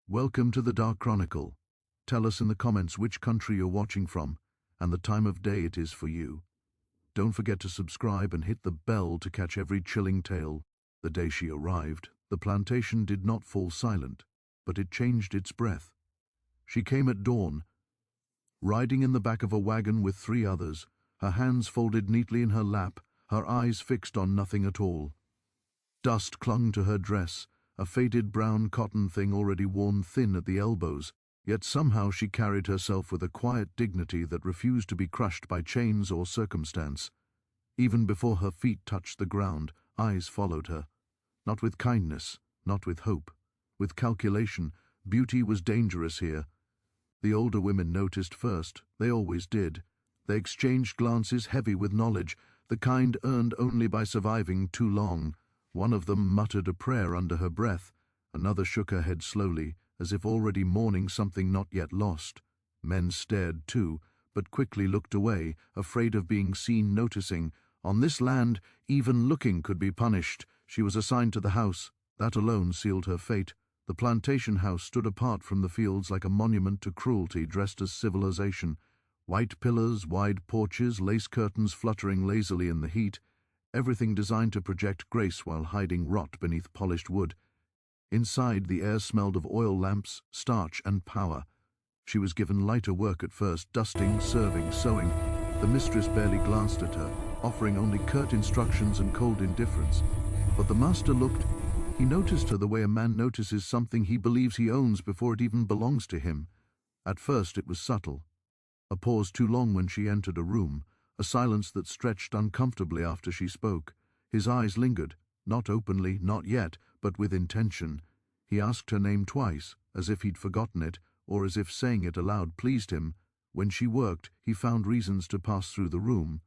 Welcome to the Dark Chronicle. Tell us in the comments which country you're watching from and the time of day it is for you. Don't forget to subscribe and hit the bell to catch every chilling tale. The day she arrived, the plantation did not fall silent, but it changed its breath. She came at dawn, riding in the back of a wagon with 3 others, her hands folded neatly in her lap, her eyes fixed on nothing at all. Dust clung to her dress, a faded brown cotton thing already worn thin at the elbows, yet somehow she carried herself with a quiet dignity that refused to be crushed by chains or circumstance. Even before her feet touched the ground, eyes followed her. Not with kindness, not with hope. With calculation. Beauty was dangerous here. The older women noticed first. They always did. They exchanged glances heavy with knowledge, the kind earned only by surviving too long. One of them muttered a prayer under her breath. Another shook her head slowly, as if already mourning something not yet lost. Men stared too, but quickly looked away, afraid of being seen noticing. On this land, even looking could be punished. She was assigned to the house. That alone sealed her fate. The plantation house stood apart from the fields like a monument to cruelty dressed as civilization. White pillars, wide porches, lace curtains fluttering lazily in the heat. Everything designed to project grace while hiding rot beneath polished wood. Inside, the air smelled of oil lamps, starch, and power. She was given lighter work at first, dusting, serving, sewing. The mistress barely glanced at her, offering only curt instructions and cold indifference. But the master looked. He noticed her the way a man notices something he believes he owns before it even belongs to him. At first it was subtle. A pause too long when she entered a room, a silence that stretched uncomfortably after she spoke. His eyes lingered, not openly, not yet, but with intention. He asked her name twice, as if he'd forgotten it, or as if saying it aloud pleased him. When she worked, he found reasons to pass through the room.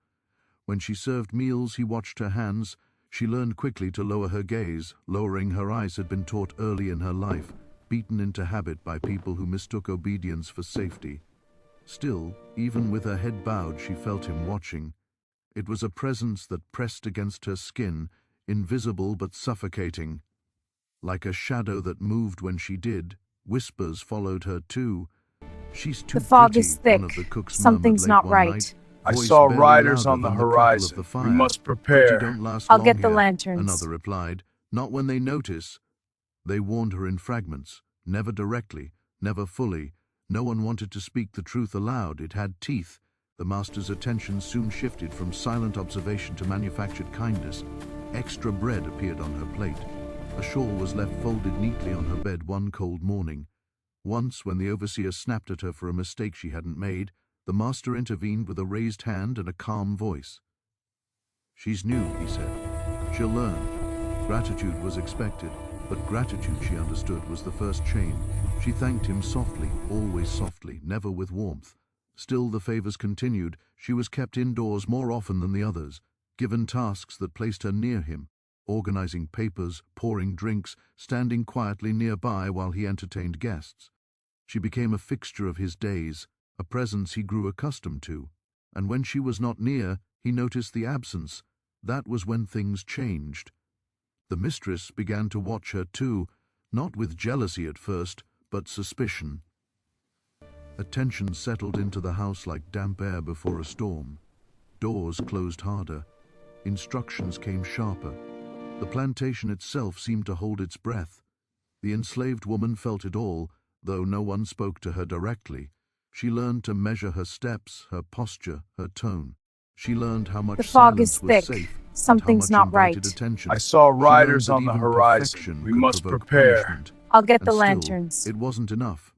When she served meals, he watched her hands. She learned quickly to lower her gaze. Lowering her eyes had been taught early in her life, beaten into habit by people who mistook obedience for safety. Still, even with her head bowed, she felt him watching. It was a presence that pressed against her skin, invisible but suffocating. Like a shadow that moved when she did, whispers followed her too. "She's too The fog pretty," is thick. one of the cooks murmured Something's late not one right. night. I Voice saw barely riders louder on the than crackle of horizon. the We fire. must "Pretty prepare." don't last I'll long get the here," lanterns. another replied. "Not when they notice." They warned her in fragments, never directly, never fully. No one wanted to speak the truth aloud. It had teeth. The master's attention soon shifted from silent observation to manufactured kindness. Extra bread appeared on her plate. A shawl was left folded neatly on her bed one cold morning. Once, when the overseer snapped at her for a mistake she hadn't made, the master intervened with a raised hand and a calm voice. "She's new," he said. "She'll learn." Gratitude was expected, but gratitude, she understood, was the first chain. She thanked him softly, always softly, never with warmth. Still the favors continued. She was kept indoors more often than the others, given tasks that placed her near him, organizing papers, pouring drinks, standing quietly nearby while he entertained guests. She became a fixture of his days, a presence he grew accustomed to. And when she was not near, he noticed the absence. That was when things changed. The mistress began to watch her too, not with jealousy at first, but suspicion. A tension settled into the house like damp air before a storm. Doors closed harder. Instructions came sharper. The plantation itself seemed to hold its breath. The enslaved woman felt it all, though no one spoke to her directly. She learned to measure her steps, her posture, her tone. She learned how much The fog silence is was thick. safe, and how Something's much not invited right. attention. I saw She learned riders that on the even horizon. perfection We could must provoke prepare. punishment. I'll get And the still, lanterns. it wasn't enough.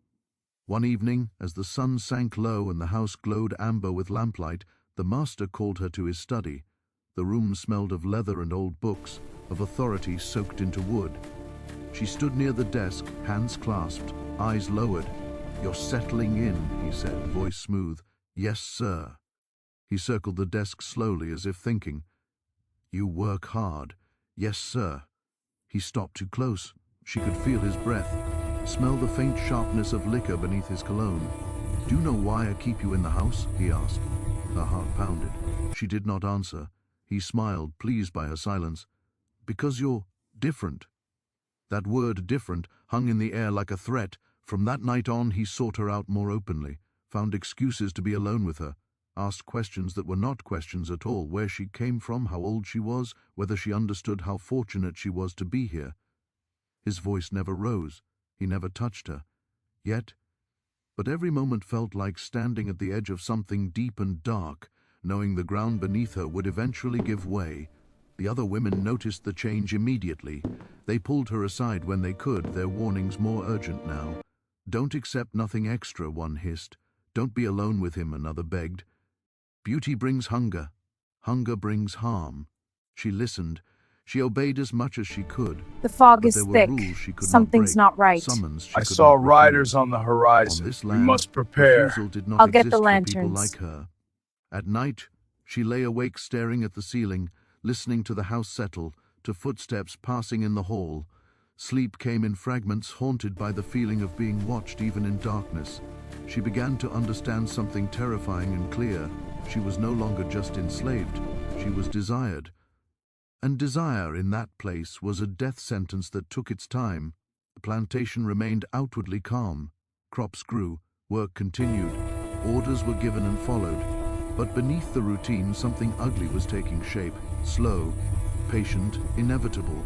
One evening, as the sun sank low and the house glowed amber with lamplight, the master called her to his study. The room smelled of leather and old books, of authority soaked into wood. She stood near the desk, hands clasped, eyes lowered. "You're settling in," he said, voice smooth. "Yes, sir." He circled the desk slowly as if thinking. "You work hard." "Yes, sir." He stopped too close. She could feel his breath, smell the faint sharpness of liquor beneath his cologne. "Do you know why I keep you in the house?" he asked. Her heart pounded. She did not answer. He smiled, pleased by her silence. "Because you're different." That word, different, hung in the air like a threat, From that night on, he sought her out more openly, found excuses to be alone with her, asked questions that were not questions at all: where she came from, how old she was, whether she understood how fortunate she was to be here. His voice never rose, he never touched her. But every moment felt like standing at the edge of something deep and dark, knowing the ground beneath her would eventually give way. The other women noticed the change immediately. They pulled her aside when they could, their warnings more urgent now. "Don't accept nothing extra," one hissed. "Don't be alone with him," another begged. "Beauty brings hunger. Hunger brings harm." She listened. She obeyed as much as she could. The fog But is there were thick. rules she could Something's not not break, right. summons she I could saw not riders refuse. on the On horizon. this We land, must prepare. refusal did not I'll get exist the for people lanterns. like her. At night, she lay awake staring at the ceiling, listening to the house settle, to footsteps passing in the hall. Sleep came in fragments, haunted by the feeling of being watched even in darkness. She began to understand something terrifying and clear. She was no longer just enslaved, she was desired. And desire in that place was a death sentence that took its time. The plantation remained outwardly calm. Crops grew, work continued, orders were given and followed. But beneath the routine, something ugly was taking shape, slow, patient, inevitable.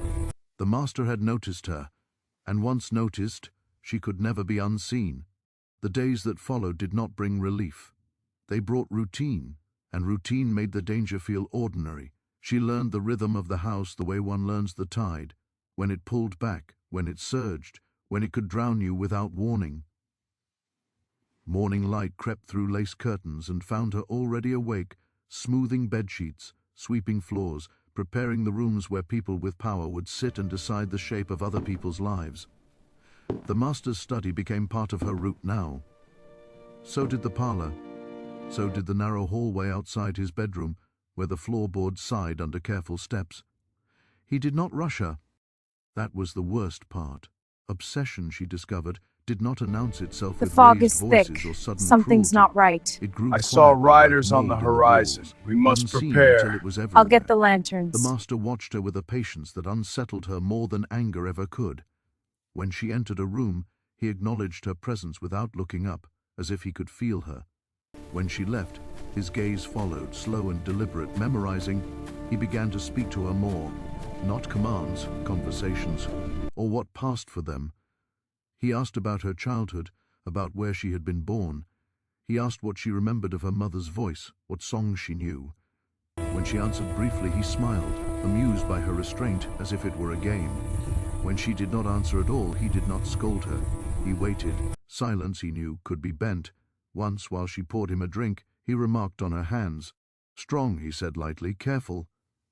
The master had noticed her, and once noticed, she could never be unseen. The days that followed did not bring relief. They brought routine, and routine made the danger feel ordinary. She learned the rhythm of the house the way one learns the tide, when it pulled back, when it surged, when it could drown you without warning. Morning light crept through lace curtains and found her already awake, smoothing bedsheets, sweeping floors, preparing the rooms where people with power would sit and decide the shape of other people's lives. The master's study became part of her route now. So did the parlor. So did the narrow hallway outside his bedroom, where the floorboards sighed under careful steps. He did not rush her. That was the worst part. Obsession, she discovered, did not announce itself The with fog raised is voices thick. or sudden Something's cruelty. not right. It grew I saw quietly, riders like on the mold in horizon. walls, We must unseen prepare. until it was everywhere. I'll get the The lanterns. master watched her with a patience that unsettled her more than anger ever could. When she entered a room, he acknowledged her presence without looking up, as if he could feel her. When she left, his gaze followed, slow and deliberate, memorizing. He began to speak to her more, not commands, conversations, or what passed for them. He asked about her childhood, about where she had been born. He asked what she remembered of her mother's voice, what songs she knew. When she answered briefly, he smiled, amused by her restraint, as if it were a game. When she did not answer at all, he did not scold her. He waited. Silence, he knew, could be bent. Once, while she poured him a drink, he remarked on her hands. "Strong," he said lightly, "careful."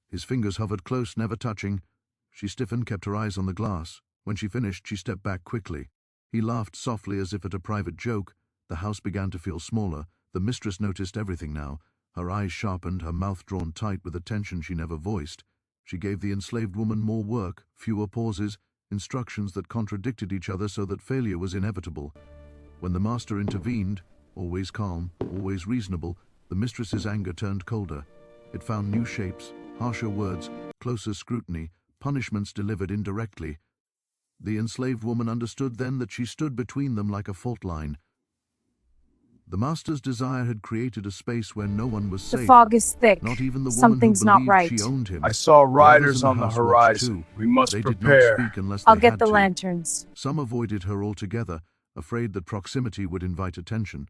His fingers hovered close, never touching. She stiffened, kept her eyes on the glass. When she finished, she stepped back quickly. He laughed softly as if at a private joke. The house began to feel smaller. The mistress noticed everything now. Her eyes sharpened, her mouth drawn tight with a tension she never voiced. She gave the enslaved woman more work, fewer pauses, instructions that contradicted each other so that failure was inevitable. When the master intervened, always calm, always reasonable, the mistress's anger turned colder. It found new shapes, harsher words, closer scrutiny, punishments delivered indirectly. The enslaved woman understood then that she stood between them like a fault line. The master's desire had created a space where no one was The safe, fog is thick. not even the woman Something's who not believed right. she owned him. I saw The others riders in on the house watched horizon. too. We must They did not prepare. speak unless I'll they get had the to. lanterns. Some avoided her altogether, afraid that proximity would invite attention.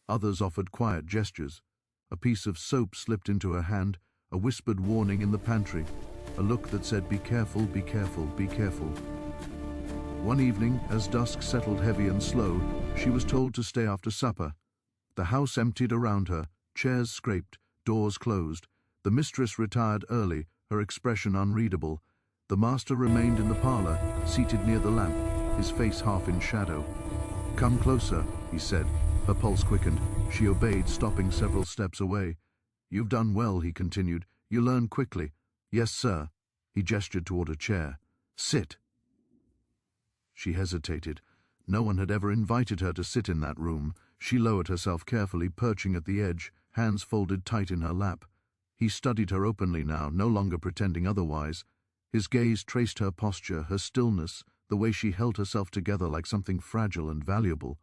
Others offered quiet gestures. A piece of soap slipped into her hand, a whispered warning in the pantry, a look that said, "Be careful, be careful, be careful." One evening, as dusk settled heavy and slow, she was told to stay after supper. The house emptied around her, chairs scraped, doors closed. The mistress retired early, her expression unreadable. The master remained in the parlor, seated near the lamp, his face half in shadow. "Come closer," he said. Her pulse quickened. She obeyed, stopping several steps away. "You've done well," he continued. "You learn quickly." "Yes, sir." He gestured toward a chair. "Sit." She hesitated. No one had ever invited her to sit in that room. She lowered herself carefully, perching at the edge, hands folded tight in her lap. He studied her openly now, no longer pretending otherwise. His gaze traced her posture, her stillness, the way she held herself together like something fragile and valuable.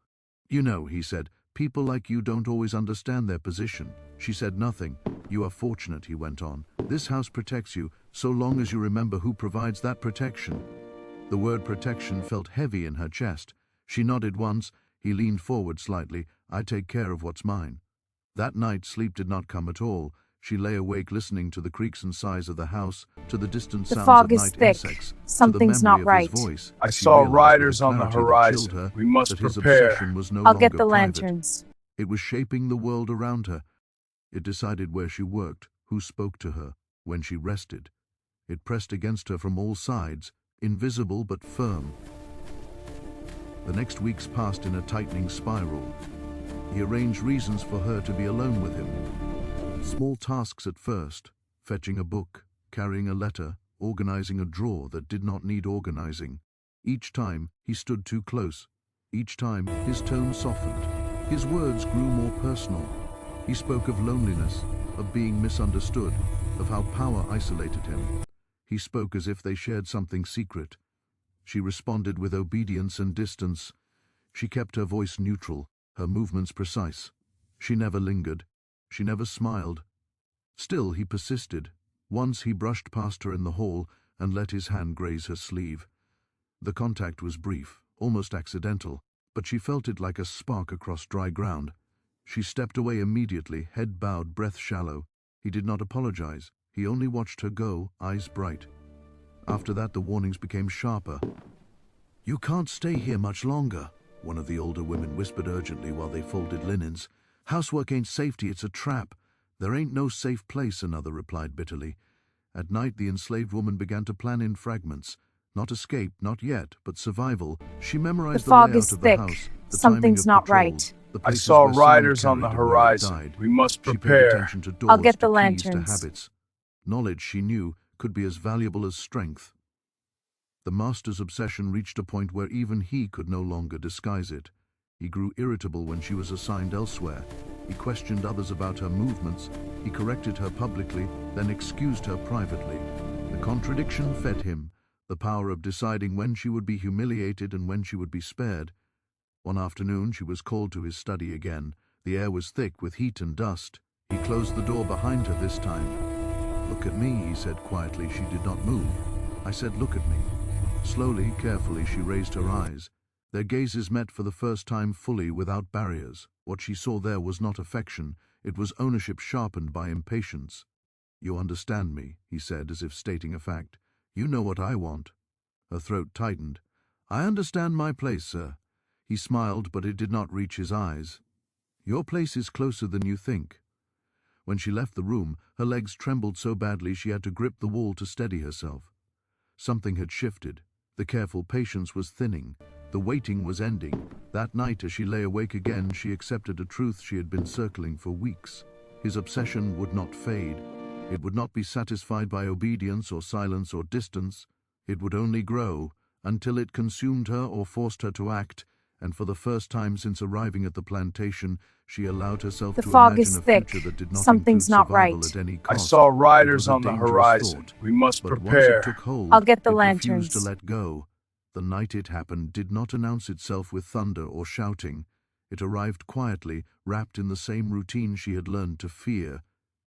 "You know," he said, "people like you don't always understand their position." She said nothing. "You are fortunate," he went on. "This house protects you, so long as you remember who provides that protection." The word protection felt heavy in her chest. She nodded once. He leaned forward slightly. "I take care of what's mine." That night sleep did not come at all. She lay awake listening to the creaks and sighs of the house, to the distant The sounds fog of is night thick. insects, to the Something's memory not of right. his voice. I She saw realized with a riders on the clarity that horizon. chilled her We must that his prepare. obsession was no I'll longer get the private. lanterns. It was shaping the world around her. It decided where she worked, who spoke to her, when she rested. It pressed against her from all sides, invisible but firm. The next weeks passed in a tightening spiral. He arranged reasons for her to be alone with him. Small tasks at first, fetching a book, carrying a letter, organizing a drawer that did not need organizing. Each time, he stood too close. Each time, his tone softened. His words grew more personal. He spoke of loneliness, of being misunderstood, of how power isolated him. He spoke as if they shared something secret. She responded with obedience and distance. She kept her voice neutral, her movements precise. She never lingered. She never smiled. Still, he persisted. Once he brushed past her in the hall and let his hand graze her sleeve. The contact was brief, almost accidental, but she felt it like a spark across dry ground. She stepped away immediately, head bowed, breath shallow. He did not apologize. He only watched her go, eyes bright. After that, the warnings became sharper. "You can't stay here much longer," one of the older women whispered urgently while they folded linens. "Housework ain't safety, it's a trap." "There ain't no safe place," another replied bitterly. At night, the enslaved woman began to plan in fragments. Not escape, not yet, but survival. She The memorized the fog layout is of the thick. house, the timing Something's of not patrols, right. the I places saw where sound riders on the carried and where it horizon. died. We must She paid prepare. attention to I'll doors, get to the keys, to lanterns. habits. Knowledge, she knew, could be as valuable as strength. The master's obsession reached a point where even he could no longer disguise it. He grew irritable when she was assigned elsewhere. He questioned others about her movements. He corrected her publicly, then excused her privately. The contradiction fed him, the power of deciding when she would be humiliated and when she would be spared. One afternoon, she was called to his study again. The air was thick with heat and dust. He closed the door behind her this time. "Look at me," he said quietly. She did not move. I said, "Look at me." Slowly, carefully, she raised her eyes. Their gazes met for the first time fully, without barriers. What she saw there was not affection. It was ownership sharpened by impatience. "You understand me," he said, as if stating a fact. "You know what I want." Her throat tightened. "I understand my place, sir." He smiled, but it did not reach his eyes. "Your place is closer than you think." When she left the room, her legs trembled so badly she had to grip the wall to steady herself. Something had shifted. The careful patience was thinning. The waiting was ending. That night, as she lay awake again, she accepted a truth she had been circling for weeks. His obsession would not fade. It would not be satisfied by obedience or silence or distance. It would only grow, until it consumed her or forced her to act, and for the first time since arriving at the plantation, she allowed herself The to fog imagine is a thick. future that did not Something's include not survival right. at any I cost. saw It riders was a on the dangerous horizon. thought. We must But once it prepare. took hold, I'll get the it refused to lanterns. let go. The night it happened did not announce itself with thunder or shouting. It arrived quietly, wrapped in the same routine she had learned to fear.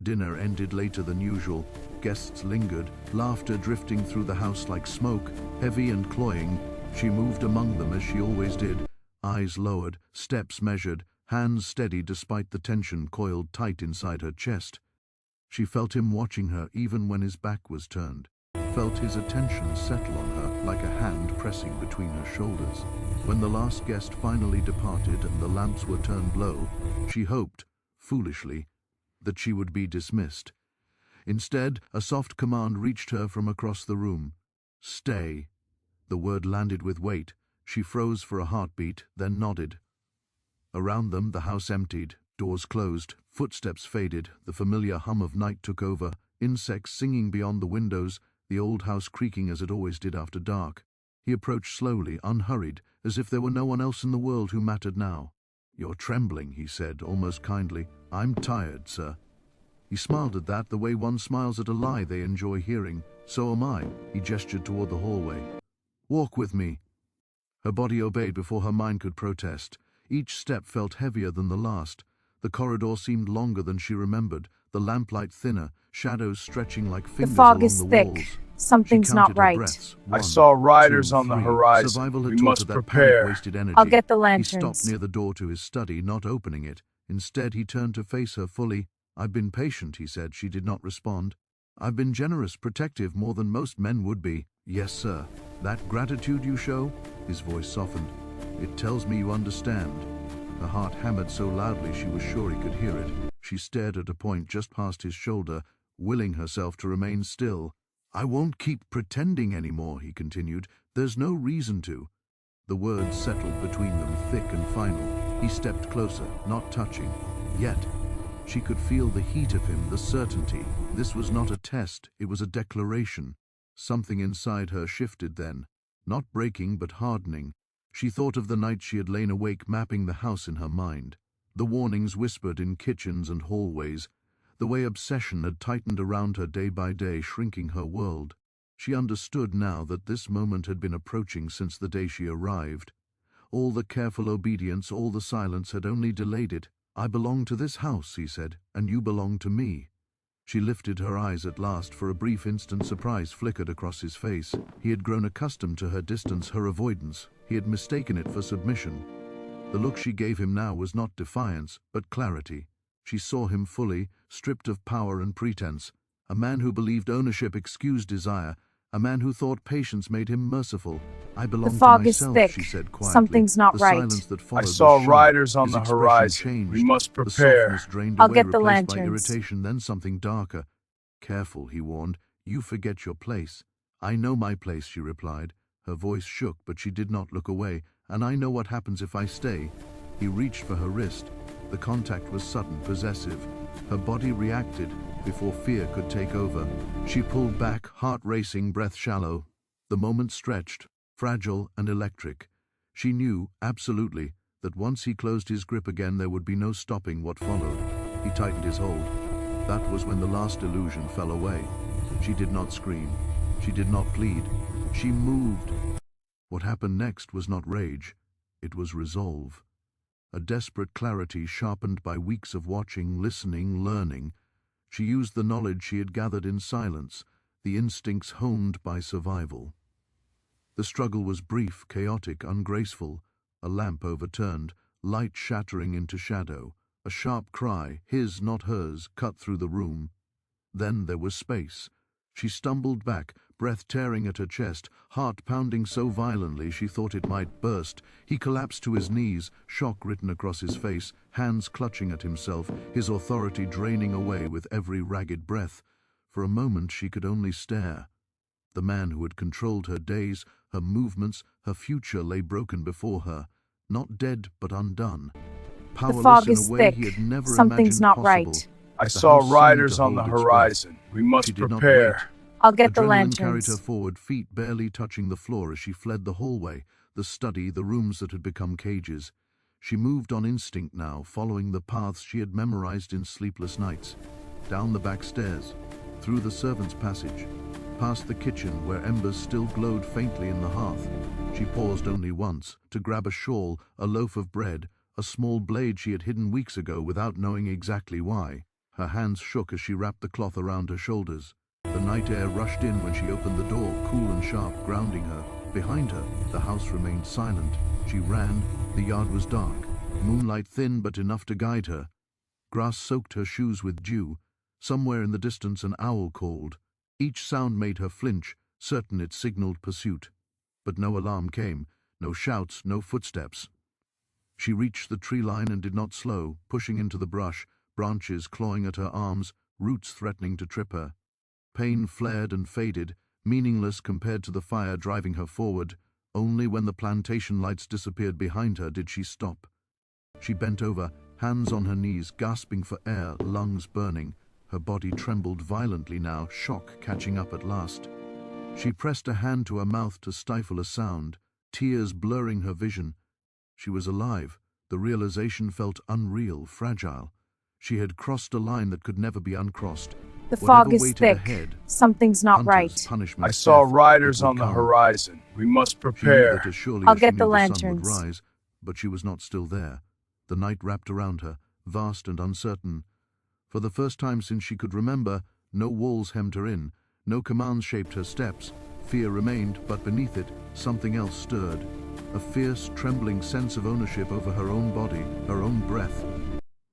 Dinner ended later than usual. Guests lingered, laughter drifting through the house like smoke, heavy and cloying. She moved among them as she always did, eyes lowered, steps measured, hands steady despite the tension coiled tight inside her chest. She felt him watching her even when his back was turned, felt his attention settle on her like a hand pressing between her shoulders. When the last guest finally departed and the lamps were turned low, she hoped, foolishly, that she would be dismissed. Instead, a soft command reached her from across the room. "Stay." The word landed with weight. She froze for a heartbeat, then nodded. Around them, the house emptied, doors closed, footsteps faded, the familiar hum of night took over, insects singing beyond the windows, the old house creaking as it always did after dark. He approached slowly, unhurried, as if there were no one else in the world who mattered now. "You're trembling," he said, almost kindly. "I'm tired, sir." He smiled at that, the way one smiles at a lie they enjoy hearing. "So am I." He gestured toward the hallway. Walk with me." Her body obeyed before her mind could protest. Each step felt heavier than the last. The corridor seemed longer than she remembered, the lamplight thinner, shadows stretching like The fingers fog along is the thick. walls. She Something's not counted her right. breaths. I 1, saw riders 2, on the 3. horizon. Survival had We taught must her that panic prepare. wasted energy. I'll get the He stopped lanterns. near the door to his study, not opening it. Instead, he turned to face her fully. "I've been patient," he said. She did not respond. "I've been generous, protective, more than most men would be." "Yes, sir. That gratitude you show?" His voice softened. "It tells me you understand." Her heart hammered so loudly she was sure he could hear it. She stared at a point just past his shoulder, willing herself to remain still. "I won't keep pretending anymore," he continued. "There's no reason to." The words settled between them, thick and final. He stepped closer, not touching. Yet, she could feel the heat of him, the certainty. This was not a test, it was a declaration. Something inside her shifted then, not breaking but hardening. She thought of the night she had lain awake mapping the house in her mind. The warnings whispered in kitchens and hallways, the way obsession had tightened around her day by day, shrinking her world. She understood now that this moment had been approaching since the day she arrived. All the careful obedience, all the silence had only delayed it. "I belong to this house," he said, "and you belong to me." She lifted her eyes at last. For a brief instant, surprise flickered across his face. He had grown accustomed to her distance, her avoidance. He had mistaken it for submission. The look she gave him now was not defiance, but clarity. She saw him fully, stripped of power and pretense. A man who believed ownership excused desire, a man who thought patience made him merciful. "I belong The to fog is myself," thick. she said quietly. Something's not the right. silence that I followed saw was sharp. riders on His the expression horizon. changed. We must The prepare. softness drained I'll away, get the replaced by lanterns. irritation, then something darker. "Careful," he warned. "You forget your place." "I know my place," she replied. Her voice shook, but she did not look away. "And I know what happens if I stay." He reached for her wrist. The contact was sudden, possessive. Her body reacted before fear could take over. She pulled back, heart racing, breath shallow. The moment stretched, fragile and electric. She knew, absolutely, that once he closed his grip again there would be no stopping what followed. He tightened his hold. That was when the last illusion fell away. She did not scream. She did not plead. She moved. What happened next was not rage. It was resolve. A desperate clarity sharpened by weeks of watching, listening, learning. She used the knowledge she had gathered in silence, the instincts honed by survival. The struggle was brief, chaotic, ungraceful. A lamp overturned, light shattering into shadow. A sharp cry, his, not hers, cut through the room. Then there was space. She stumbled back, breath tearing at her chest, heart pounding so violently she thought it might burst. He collapsed to his knees, shock written across his face, hands clutching at himself, his authority draining away with every ragged breath. For a moment she could only stare. The man who had controlled her days, her movements, her future lay broken before her, not dead but undone. The Powerless fog in is a way thick. he had never Something's imagined not possible. right. I The saw house seemed riders to on the hold its breath. horizon. We must She did not prepare. wait. I'll get the Adrenaline carried her lanterns. forward, feet barely touching the floor as she fled the hallway, the study, the rooms that had become cages. She moved on instinct now, following the paths she had memorized in sleepless nights. Down the back stairs, through the servants' passage, past the kitchen where embers still glowed faintly in the hearth. She paused only once, to grab a shawl, a loaf of bread, a small blade she had hidden weeks ago without knowing exactly why. Her hands shook as she wrapped the cloth around her shoulders. The night air rushed in when she opened the door, cool and sharp, grounding her. Behind her, the house remained silent. She ran. The yard was dark, moonlight thin but enough to guide her. Grass soaked her shoes with dew. Somewhere in the distance an owl called. Each sound made her flinch, certain it signaled pursuit. But no alarm came, no shouts, no footsteps. She reached the tree line and did not slow, pushing into the brush, branches clawing at her arms, roots threatening to trip her. Pain flared and faded, meaningless compared to the fire driving her forward. Only when the plantation lights disappeared behind her did she stop. She bent over, hands on her knees, gasping for air, lungs burning. Her body trembled violently now, shock catching up at last. She pressed a hand to her mouth to stifle a sound, tears blurring her vision. She was alive. The realization felt unreal, fragile. She had crossed a line that could never be uncrossed. The Whatever fog is waited thick. ahead, Something's not hunters, right. punishment, I saw death, riders it would on the come. horizon. We must She knew that prepare. as surely I'll as she get knew the the sun would lanterns. rise, but she was not still there. The night wrapped around her, vast and uncertain. For the first time since she could remember, no walls hemmed her in, no commands shaped her steps. Fear remained, but beneath it, something else stirred. A fierce, trembling sense of ownership over her own body, her own breath.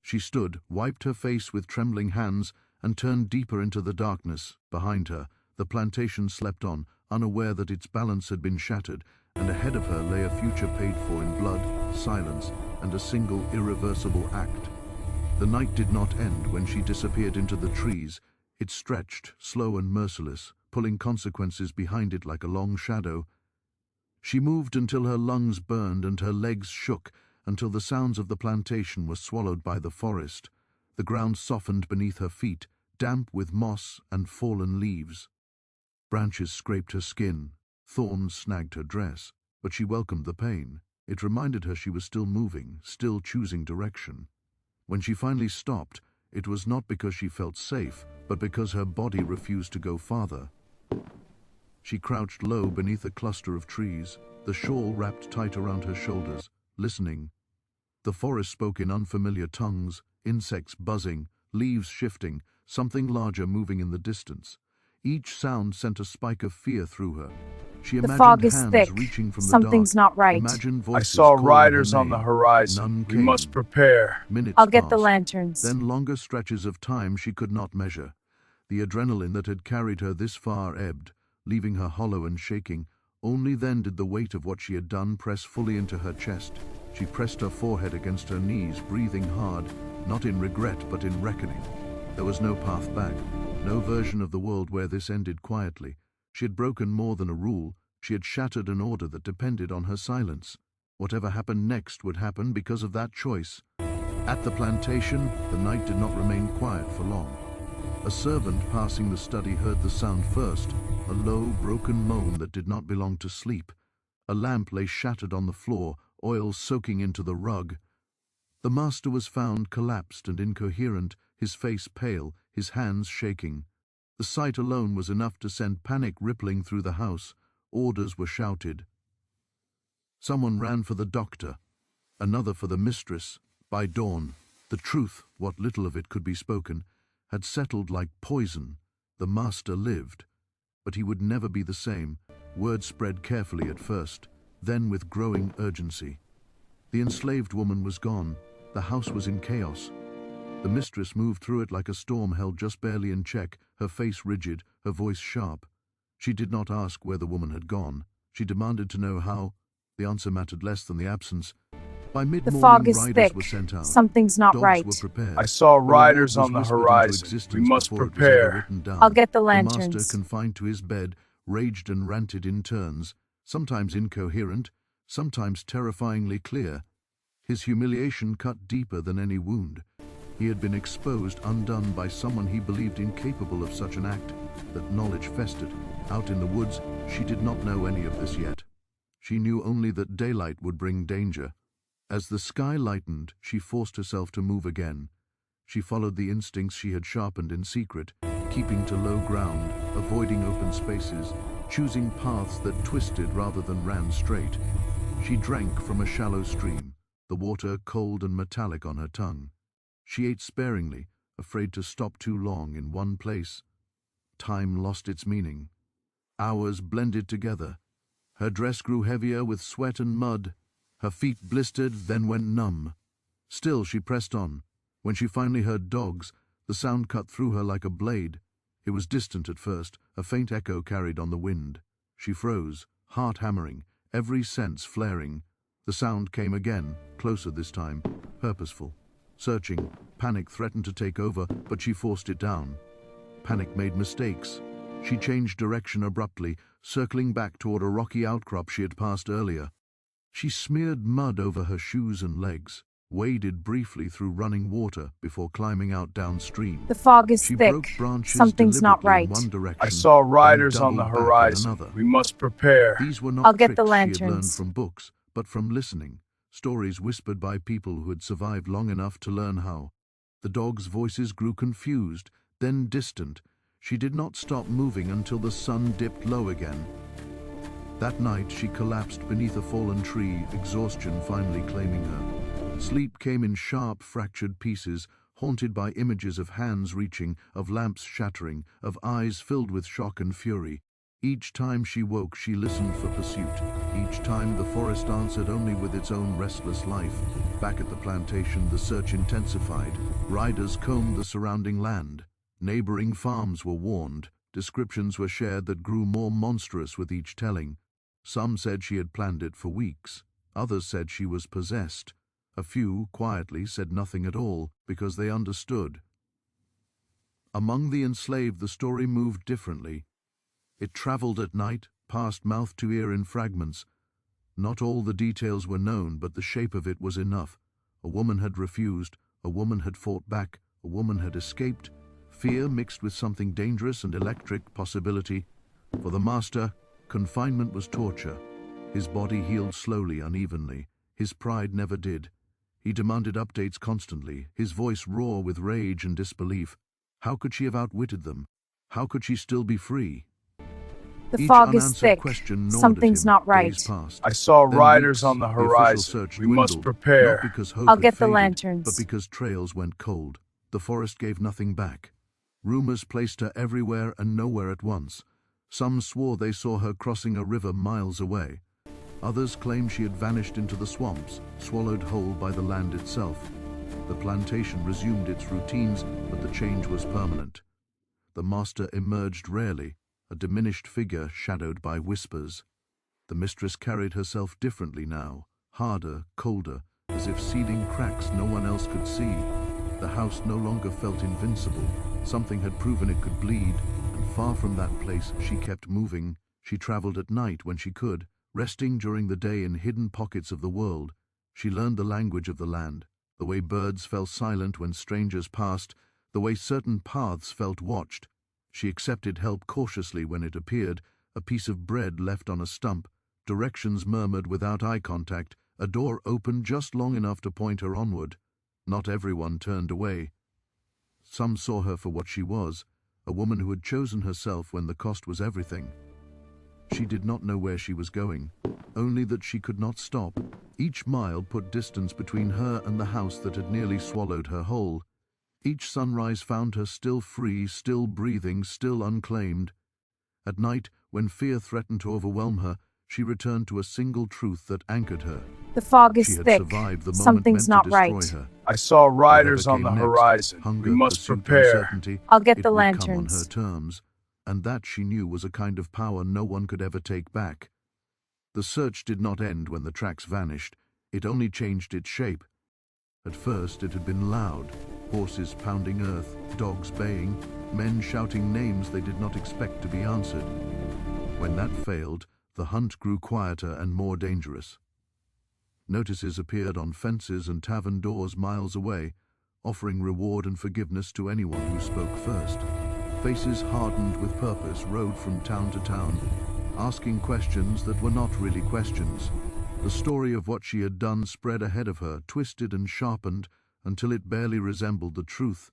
She stood, wiped her face with trembling hands, and turned deeper into the darkness. Behind her, the plantation slept on, unaware that its balance had been shattered, and ahead of her lay a future paid for in blood, silence, and a single irreversible act. The night did not end when she disappeared into the trees. It stretched, slow and merciless, pulling consequences behind it like a long shadow. She moved until her lungs burned and her legs shook, until the sounds of the plantation were swallowed by the forest. The ground softened beneath her feet, damp with moss and fallen leaves. Branches scraped her skin, thorns snagged her dress, but she welcomed the pain. It reminded her she was still moving, still choosing direction. When she finally stopped, it was not because she felt safe, but because her body refused to go farther. She crouched low beneath a cluster of trees, the shawl wrapped tight around her shoulders, listening. The forest spoke in unfamiliar tongues, insects buzzing, leaves shifting, something larger moving in the distance. Each sound sent a spike of fear through her. She The imagined fog is hands thick. reaching from the dark, Something's not right. imagined I voices saw calling riders her on the name. horizon. None We came. must prepare. Minutes I'll get the passed. lanterns. Then longer stretches of time she could not measure. The adrenaline that had carried her this far ebbed, leaving her hollow and shaking. Only then did the weight of what she had done press fully into her chest. She pressed her forehead against her knees, breathing hard, not in regret but in reckoning. There was no path back, no version of the world where this ended quietly. She had broken more than a rule. She had shattered an order that depended on her silence. Whatever happened next would happen because of that choice. At the plantation, the night did not remain quiet for long. A servant passing the study heard the sound first, a low, broken moan that did not belong to sleep. A lamp lay shattered on the floor, oil soaking into the rug. The master was found collapsed and incoherent, his face pale, his hands shaking. The sight alone was enough to send panic rippling through the house. Orders were shouted. Someone ran for the doctor, another for the mistress. By dawn, the truth, what little of it could be spoken, had settled like poison. The master lived, but he would never be the same. Word spread carefully at first, then with growing urgency. The enslaved woman was gone. The house was in chaos. The mistress moved through it like a storm held just barely in check, her face rigid, her voice sharp. She did not ask where the woman had gone. She demanded to know how. The answer mattered less than the absence. By The mid-morning, fog is riders thick. were sent out. Something's not Dogs right. were prepared. I saw A reward riders was on the whispered into horizon. We existence must before it was ever prepare. written down. I'll get the The lanterns. master, confined to his bed, raged and ranted in turns, sometimes incoherent, sometimes terrifyingly clear. His humiliation cut deeper than any wound. He had been exposed, undone by someone he believed incapable of such an act. That knowledge festered. Out in the woods, she did not know any of this yet. She knew only that daylight would bring danger. As the sky lightened, she forced herself to move again. She followed the instincts she had sharpened in secret, keeping to low ground, avoiding open spaces, choosing paths that twisted rather than ran straight. She drank from a shallow stream, the water cold and metallic on her tongue. She ate sparingly, afraid to stop too long in one place. Time lost its meaning. Hours blended together. Her dress grew heavier with sweat and mud. Her feet blistered, then went numb. Still she pressed on. When she finally heard dogs, the sound cut through her like a blade. It was distant at first, a faint echo carried on the wind. She froze, heart hammering, every sense flaring. The sound came again, closer this time, purposeful. Searching, panic threatened to take over, but she forced it down. Panic made mistakes. She changed direction abruptly, circling back toward a rocky outcrop she had passed earlier. She smeared mud over her shoes and legs, waded briefly through running water before climbing out downstream. The fog is She thick. broke branches Something's not deliberately right. in one direction, I saw then riders on the doubled back in horizon. another. We must prepare. These were not I'll get the tricks she had learned lanterns. from books, but from listening, stories whispered by people who had survived long enough to learn how. The dogs' voices grew confused, then distant. She did not stop moving until the sun dipped low again. That night she collapsed beneath a fallen tree, exhaustion finally claiming her. Sleep came in sharp, fractured pieces, haunted by images of hands reaching, of lamps shattering, of eyes filled with shock and fury. Each time she woke, she listened for pursuit. Each time the forest answered only with its own restless life. Back at the plantation, the search intensified. Riders combed the surrounding land. Neighboring farms were warned. Descriptions were shared that grew more monstrous with each telling. Some said she had planned it for weeks. Others said she was possessed. A few, quietly, said nothing at all, because they understood. Among the enslaved, the story moved differently. It traveled at night, passed mouth to ear in fragments. Not all the details were known, but the shape of it was enough. A woman had refused, a woman had fought back, a woman had escaped. Fear mixed with something dangerous and electric, possibility. For the master, confinement was torture. His body healed slowly, unevenly. His pride never did. He demanded updates constantly, his voice raw with rage and disbelief. How could she have outwitted them? How could she still be free? The Each fog is unanswered thick. question gnawed Something's at him. not right. Days passed. I saw Then riders weeks, on the the official horizon. search We must dwindled, prepare. not because hope I'll had get the faded, lanterns. but because trails went cold. The forest gave nothing back. Rumors placed her everywhere and nowhere at once. Some swore they saw her crossing a river miles away. Others claimed she had vanished into the swamps, swallowed whole by the land itself. The plantation resumed its routines, but the change was permanent. The master emerged rarely, a diminished figure shadowed by whispers. The mistress carried herself differently now, harder, colder, as if sealing cracks no one else could see. The house no longer felt invincible. Something had proven it could bleed, and far from that place she kept moving. She traveled at night when she could, resting during the day in hidden pockets of the world. She learned the language of the land, the way birds fell silent when strangers passed, the way certain paths felt watched. She accepted help cautiously when it appeared, a piece of bread left on a stump, directions murmured without eye contact, a door opened just long enough to point her onward. Not everyone turned away. Some saw her for what she was, a woman who had chosen herself when the cost was everything. She did not know where she was going, only that she could not stop. Each mile put distance between her and the house that had nearly swallowed her whole. Each sunrise found her still free, still breathing, still unclaimed. At night, when fear threatened to overwhelm her, she returned to a single truth that anchored her. The fog is She had thick. survived the moment Something's meant not to destroy right. her. I saw riders Whatever on the came next, horizon. hunger, We must pursuit, prepare. uncertainty, I'll get it the would come on her lanterns. terms, and that she knew was a kind of power no one could ever take back. The search did not end when the tracks vanished, it only changed its shape. At first it had been loud, horses pounding earth, dogs baying, men shouting names they did not expect to be answered. When that failed, the hunt grew quieter and more dangerous. Notices appeared on fences and tavern doors miles away, offering reward and forgiveness to anyone who spoke first. Faces hardened with purpose rode from town to town, asking questions that were not really questions. The story of what she had done spread ahead of her, twisted and sharpened, until it barely resembled the truth.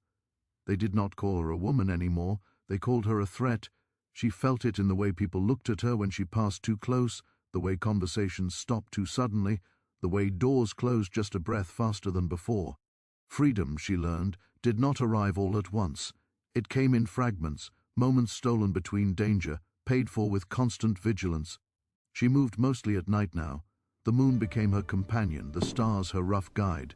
They did not call her a woman anymore, they called her a threat. She felt it in the way people looked at her when she passed too close, the way conversations stopped too suddenly, the way doors closed just a breath faster than before. Freedom, she learned, did not arrive all at once. It came in fragments, moments stolen between danger, paid for with constant vigilance. She moved mostly at night now. The moon became her companion, the stars her rough guide.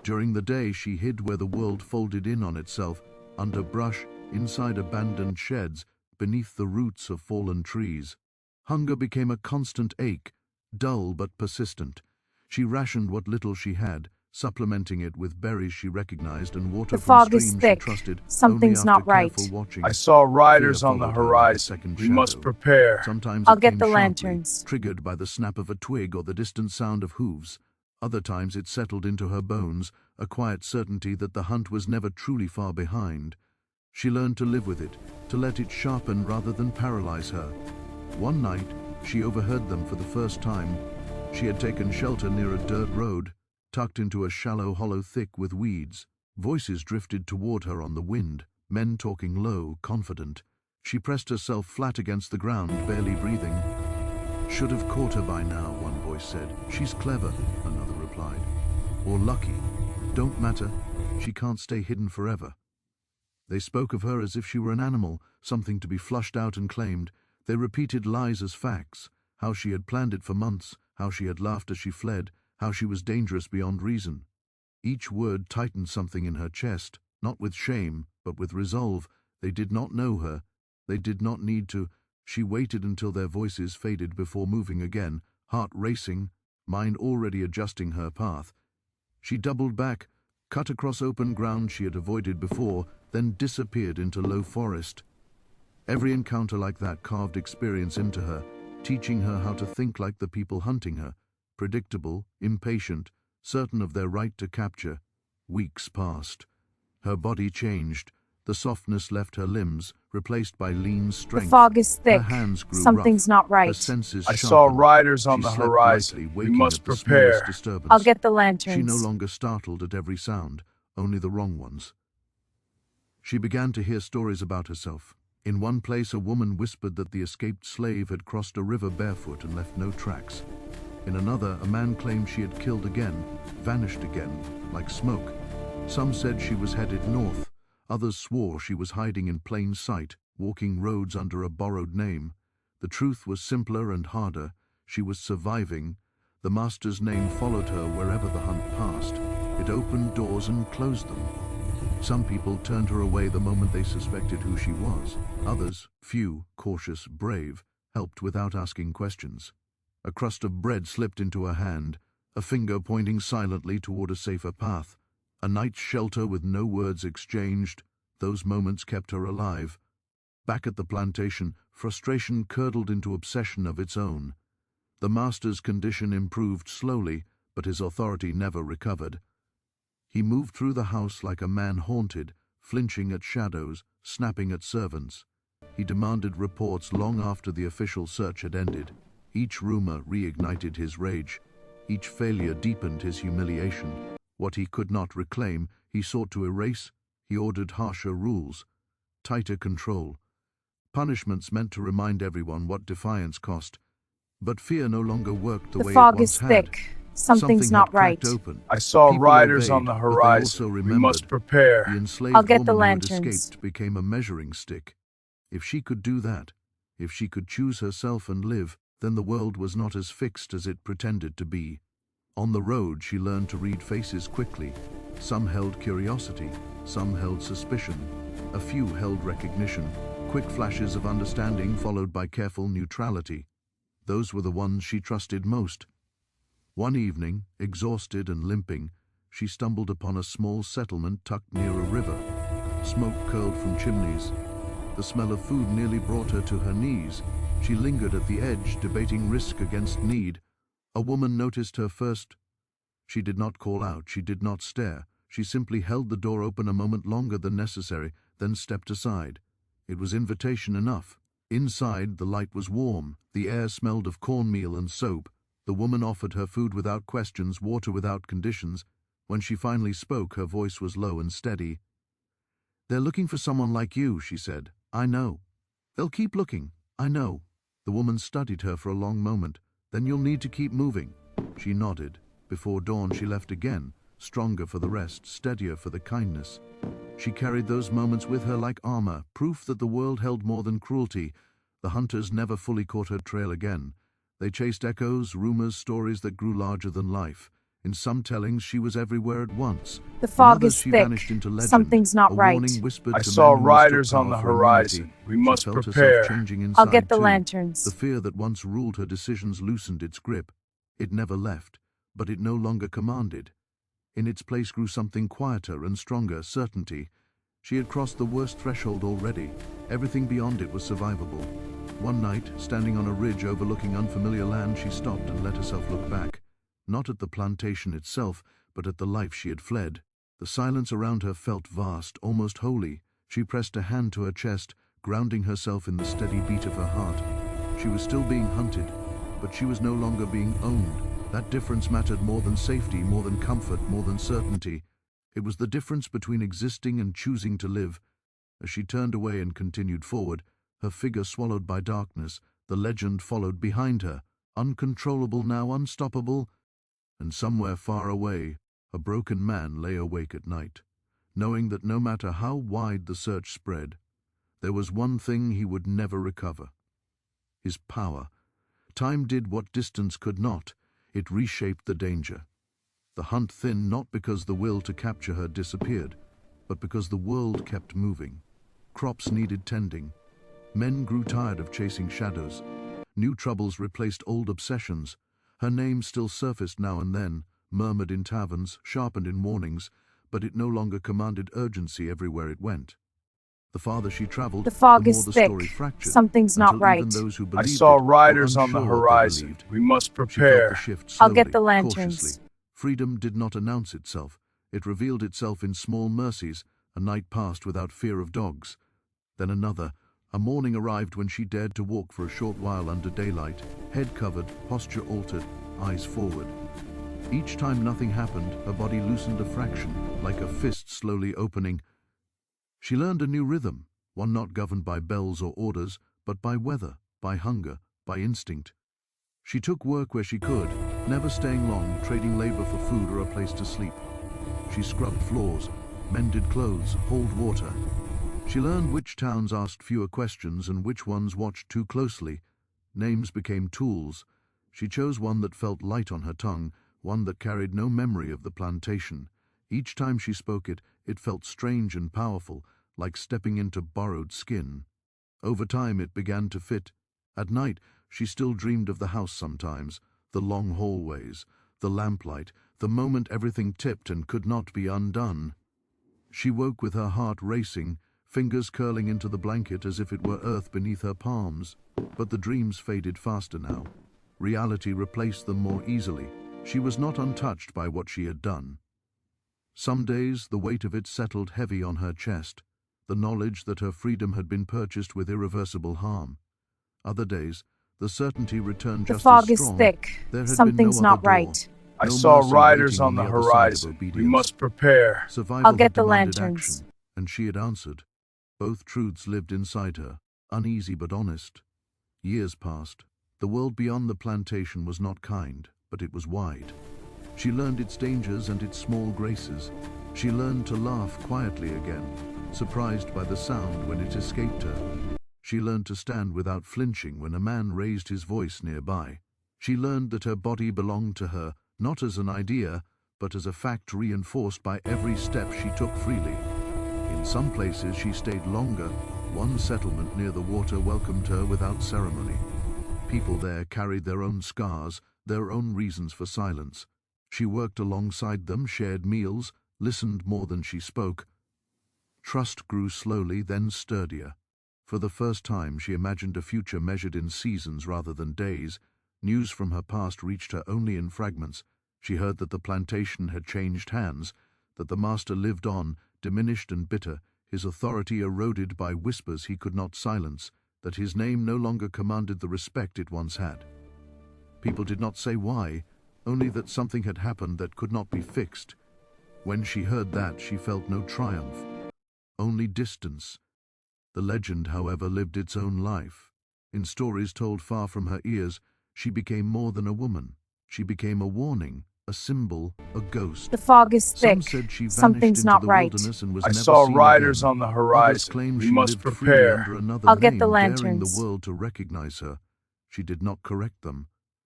During the day she hid where the world folded in on itself, under brush, inside abandoned sheds, beneath the roots of fallen trees. Hunger became a constant ache, dull but persistent. She rationed what little she had, supplementing it with berries she recognized and water The from fog is streams she thick. trusted. Something's only after not right. careful watching. I saw riders Fear on the followed her like a horizon. second We must shadow. prepare. Sometimes I'll it get came the sharply, lanterns. triggered by the snap of a twig or the distant sound of hooves. Other times it settled into her bones, a quiet certainty that the hunt was never truly far behind. She learned to live with it, to let it sharpen rather than paralyze her. One night, she overheard them for the first time. She had taken shelter near a dirt road, tucked into a shallow hollow thick with weeds. Voices drifted toward her on the wind, men talking low, confident. She pressed herself flat against the ground, barely breathing. Should have caught her by now, one voice said. She's clever, another replied. Or lucky. Don't matter. She can't stay hidden forever. They spoke of her as if she were an animal, something to be flushed out and claimed. They repeated lies as facts, how she had planned it for months, how she had laughed as she fled, how she was dangerous beyond reason. Each word tightened something in her chest, not with shame, but with resolve. They did not know her. They did not need to. She waited until their voices faded before moving again, heart racing, mind already adjusting her path. She doubled back, cut across open ground she had avoided before, then disappeared into low forest. Every encounter like that carved experience into her, teaching her how to think like the people hunting her, predictable, impatient, certain of their right to capture. Weeks passed. Her body changed. The softness left her limbs, replaced by lean strength. The fog is thick. Her hands grew Something's rough. not right. Her senses I saw sharpened. riders on She the slept horizon. lightly, We waking must at the prepare. smallest disturbance. I'll get the She lanterns. no longer startled at every sound, only the wrong ones. She began to hear stories about herself. In one place, a woman whispered that the escaped slave had crossed a river barefoot and left no tracks. In another, a man claimed she had killed again, vanished again, like smoke. Some said she was headed north. Others swore she was hiding in plain sight, walking roads under a borrowed name. The truth was simpler and harder. She was surviving. The master's name followed her wherever the hunt passed. It opened doors and closed them. Some people turned her away the moment they suspected who she was. Others, few, cautious, brave, helped without asking questions. A crust of bread slipped into her hand, a finger pointing silently toward a safer path. A night's shelter with no words exchanged. Those moments kept her alive. Back at the plantation, frustration curdled into obsession of its own. The master's condition improved slowly, but his authority never recovered. He moved through the house like a man haunted, flinching at shadows, snapping at servants. He demanded reports long after the official search had ended. Each rumor reignited his rage. Each failure deepened his humiliation. What he could not reclaim, he sought to erase. He ordered harsher rules, tighter control. Punishments meant to remind everyone what defiance cost. But fear no longer worked the way it fog once is had. thick. Something's Something not had cracked right. open. I saw People riders on obeyed, the but they horizon. also We remembered. must prepare. The enslaved I'll get the woman who had lanterns. escaped became a measuring stick. If she could do that, if she could choose herself and live, then the world was not as fixed as it pretended to be. On the road, she learned to read faces quickly. Some held curiosity, some held suspicion. A few held recognition, quick flashes of understanding followed by careful neutrality. Those were the ones she trusted most. One evening, exhausted and limping, she stumbled upon a small settlement tucked near a river. Smoke curled from chimneys. The smell of food nearly brought her to her knees. She lingered at the edge, debating risk against need. A woman noticed her first. She did not call out, she did not stare. She simply held the door open a moment longer than necessary, then stepped aside. It was invitation enough. Inside, the light was warm. The air smelled of cornmeal and soap. The woman offered her food without questions, water without conditions. When she finally spoke, her voice was low and steady. "They're looking for someone like you," she said. "I know. They'll keep looking. I know." The woman studied her for a long moment. "Then you'll need to keep moving." She nodded. Before dawn, she left again, stronger for the rest, steadier for the kindness. She carried those moments with her like armor, proof that the world held more than cruelty. The hunters never fully caught her trail again. They chased echoes, rumors, stories that grew larger than life. In some tellings, she was everywhere at once. The fog In others, is she thick. vanished into legend. Something's not a right. warning whispered I to saw men who riders mistook on the power for horizon. immunity. We must She felt prepare. herself changing inside I'll get the too. lanterns. The fear that once ruled her decisions loosened its grip. It never left, but it no longer commanded. In its place grew something quieter and stronger, certainty. She had crossed the worst threshold already. Everything beyond it was survivable. One night, standing on a ridge overlooking unfamiliar land, she stopped and let herself look back. Not at the plantation itself, but at the life she had fled. The silence around her felt vast, almost holy. She pressed a hand to her chest, grounding herself in the steady beat of her heart. She was still being hunted, but she was no longer being owned. That difference mattered more than safety, more than comfort, more than certainty. It was the difference between existing and choosing to live. As she turned away and continued forward, her figure swallowed by darkness, the legend followed behind her. uncontrollable now, unstoppable, and somewhere far away, a broken man lay awake at night, knowing that no matter how wide the search spread, there was one thing he would never recover: his power. Time did what distance could not. It reshaped the danger. The hunt thinned not because the will to capture her disappeared, but because the world kept moving. Crops needed tending. Men grew tired of chasing shadows. New troubles replaced old obsessions. Her name still surfaced now and then, murmured in taverns, sharpened in warnings, but it no longer commanded urgency everywhere it went. The farther she traveled, The fog the more is the thick. story fractured. Something's not until even right. those who I believed saw it were riders on the unsure what they horizon. believed. We must She felt the prepare. shift I'll slowly, get the lanterns. cautiously. Freedom did not announce itself. It revealed itself in small mercies. A night passed without fear of dogs. Then another. A morning arrived when she dared to walk for a short while under daylight, head covered, posture altered, eyes forward. Each time nothing happened, her body loosened a fraction, like a fist slowly opening. She learned a new rhythm, one not governed by bells or orders, but by weather, by hunger, by instinct. She took work where she could, never staying long, trading labor for food or a place to sleep. She scrubbed floors, mended clothes, hauled water. She learned which towns asked fewer questions and which ones watched too closely. Names became tools. She chose one that felt light on her tongue, one that carried no memory of the plantation. Each time she spoke it, it felt strange and powerful, like stepping into borrowed skin. Over time it began to fit. At night, she still dreamed of the house sometimes, the long hallways, the lamplight, the moment everything tipped and could not be undone. She woke with her heart racing, fingers curling into the blanket as if it were earth beneath her palms. But the dreams faded faster now. Reality replaced them more easily. She was not untouched by what she had done. Some days the weight of it settled heavy on her chest, the knowledge that her freedom had been purchased with irreversible harm. Other days, the certainty returned The just fog as is strong. thick. There had Something's been no not other door. right. I No saw mercy riders waiting on the other side of horizon. We obedience. must prepare. Survival I'll get had the demanded lanterns. action, and she had answered. Both truths lived inside her, uneasy but honest. Years passed. The world beyond the plantation was not kind, but it was wide. She learned its dangers and its small graces. She learned to laugh quietly again, surprised by the sound when it escaped her. She learned to stand without flinching when a man raised his voice nearby. She learned that her body belonged to her, not as an idea, but as a fact reinforced by every step she took freely. In some places she stayed longer. One settlement near the water welcomed her without ceremony. People there carried their own scars, their own reasons for silence. She worked alongside them, shared meals, listened more than she spoke. Trust grew slowly, then sturdier. For the first time she imagined a future measured in seasons rather than days. News from her past reached her only in fragments. She heard that the plantation had changed hands, that the master lived on, diminished and bitter, his authority eroded by whispers he could not silence, that his name no longer commanded the respect it once had. People did not say why, only that something had happened that could not be fixed. When she heard that, she felt no triumph, only distance. The legend, however, lived its own life. In stories told far from her ears, she became more than a woman. She became a warning, a symbol, a ghost. The fog is Some thick. said she vanished Something's into not the right. wilderness and was I never saw seen riders again. on the Others horizon. claimed We she must lived freely prepare. under another I'll name, get the daring lanterns. the world to recognize her. She did not correct them.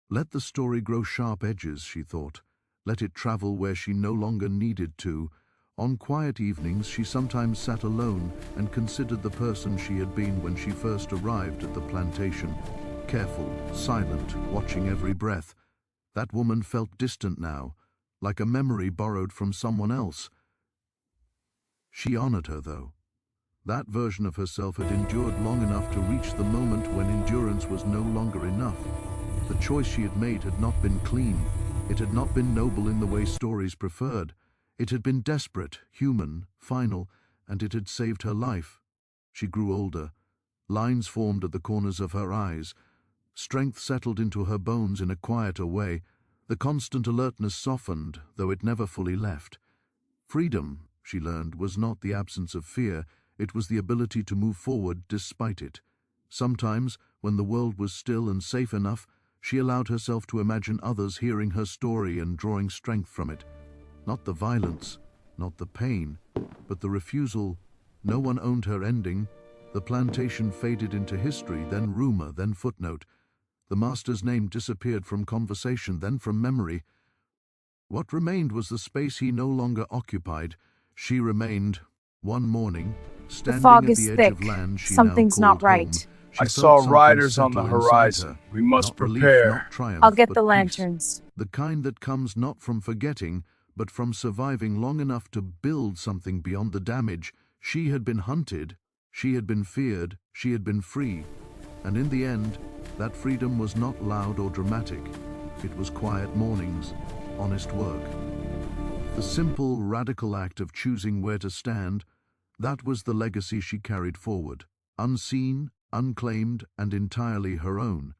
Let the story grow sharp edges, she thought. Let it travel where she no longer needed to. On quiet evenings, she sometimes sat alone and considered the person she had been when she first arrived at the plantation. Careful, silent, watching every breath. That woman felt distant now, like a memory borrowed from someone else. She honored her, though. That version of herself had endured long enough to reach the moment when endurance was no longer enough. The choice she had made had not been clean. It had not been noble in the way stories preferred. It had been desperate, human, final, and it had saved her life. She grew older. Lines formed at the corners of her eyes. Strength settled into her bones in a quieter way. The constant alertness softened, though it never fully left. Freedom, she learned, was not the absence of fear. It was the ability to move forward despite it. Sometimes, when the world was still and safe enough, She allowed herself to imagine others hearing her story and drawing strength from it. Not the violence, not the pain, but the refusal. No one owned her ending. The plantation faded into history, then rumor, then footnote. The master's name disappeared from conversation, then from memory. What remained was the space he no longer occupied. She remained. One morning, The standing fog at is the edge thick. of land she Something's now not called home, right. she I felt saw something riders on the settle inside horizon. her. We must Not relief, prepare. not triumph, I'll get but the peace. lanterns. The kind that comes not from forgetting, but from surviving long enough to build something beyond the damage. She had been hunted, she had been feared, she had been free. And in the end, that freedom was not loud or dramatic. It was quiet mornings, honest work. The simple, radical act of choosing where to stand, that was the legacy she carried forward, unseen, unclaimed, and entirely her own.